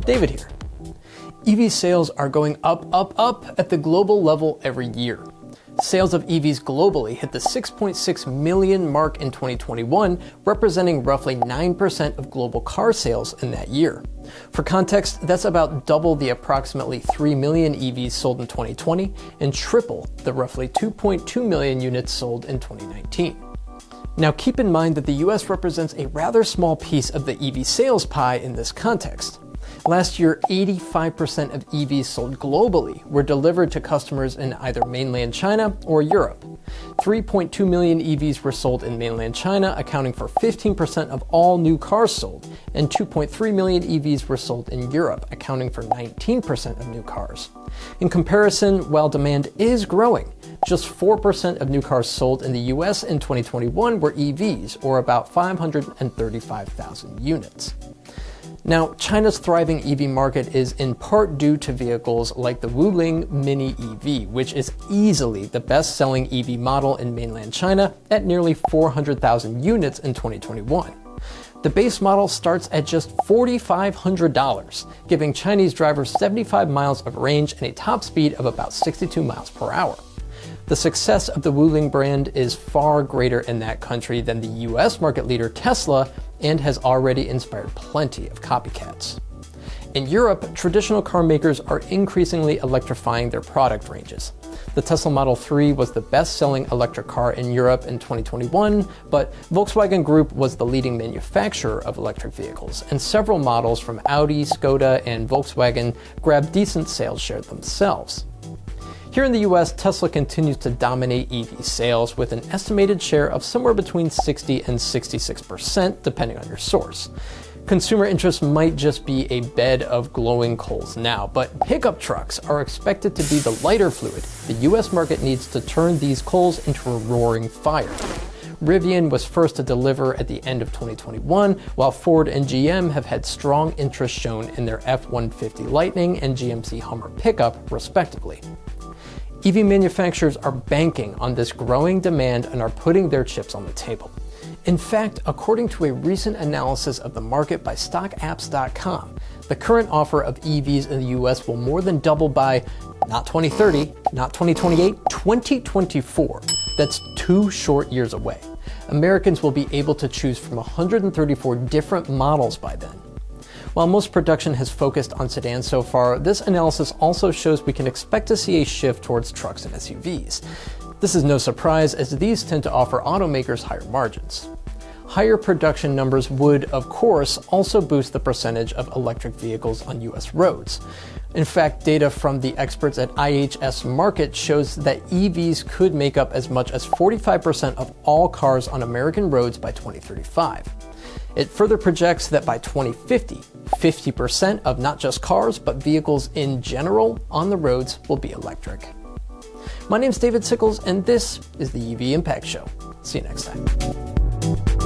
David here. EV sales are going up at the global level every year. Sales of EVs globally hit the 6.6 million mark in 2021, representing roughly 9% of global car sales in that year. For context, that's about double the approximately 3 million EVs sold in 2020 and triple the roughly 2.2 million units sold in 2019. Now keep in mind that the US represents a rather small piece of the EV sales pie in this context. Last year, 85% of EVs sold globally were delivered to customers in either mainland China or Europe. 3.2 million EVs were sold in mainland China, accounting for 15% of all new cars sold, and 2.3 million EVs were sold in Europe, accounting for 19% of new cars. In comparison, while demand is growing, just 4% of new cars sold in the US in 2021 were EVs, or about 535,000 units. Now, China's thriving EV market is in part due to vehicles like the Wuling Mini EV, which is easily the best-selling EV model in mainland China at nearly 400,000 units in 2021. The base model starts at just $4,500, giving Chinese drivers 75 miles of range and a top speed of about 62 miles per hour. The success of the Wuling brand is far greater in that country than the US market leader Tesla, and has already inspired plenty of copycats. In Europe, traditional car makers are increasingly electrifying their product ranges. The Tesla Model 3 was the best-selling electric car in Europe in 2021, but Volkswagen Group was the leading manufacturer of electric vehicles, and several models from Audi, Skoda, and Volkswagen grabbed decent sales share themselves. Here in the US, Tesla continues to dominate EV sales with an estimated share of somewhere between 60 and 66%, depending on your source. Consumer interest might just be a bed of glowing coals now, but pickup trucks are expected to be the lighter fluid the US market needs to turn these coals into a roaring fire. Rivian was first to deliver at the end of 2021, while Ford and GM have had strong interest shown in their F-150 Lightning and GMC Hummer pickup, respectively. EV manufacturers are banking on this growing demand and are putting their chips on the table. In fact, according to a recent analysis of the market by StockApps.com, the current offer of EVs in the US will more than double by not 2030, not 2028, 2024. That's 2 short years away. Americans will be able to choose from 134 different models by then. While most production has focused on sedans so far, this analysis also shows we can expect to see a shift towards trucks and SUVs. This is no surprise, as these tend to offer automakers higher margins. Higher production numbers would, of course, also boost the percentage of electric vehicles on US roads. In fact, data from the experts at IHS Markit shows that EVs could make up as much as 45% of all cars on American roads by 2035. It further projects that by 2050, 50% of not just cars, but vehicles in general on the roads will be electric. My name's David Sickles, and this is the EV Impact Show. See you next time.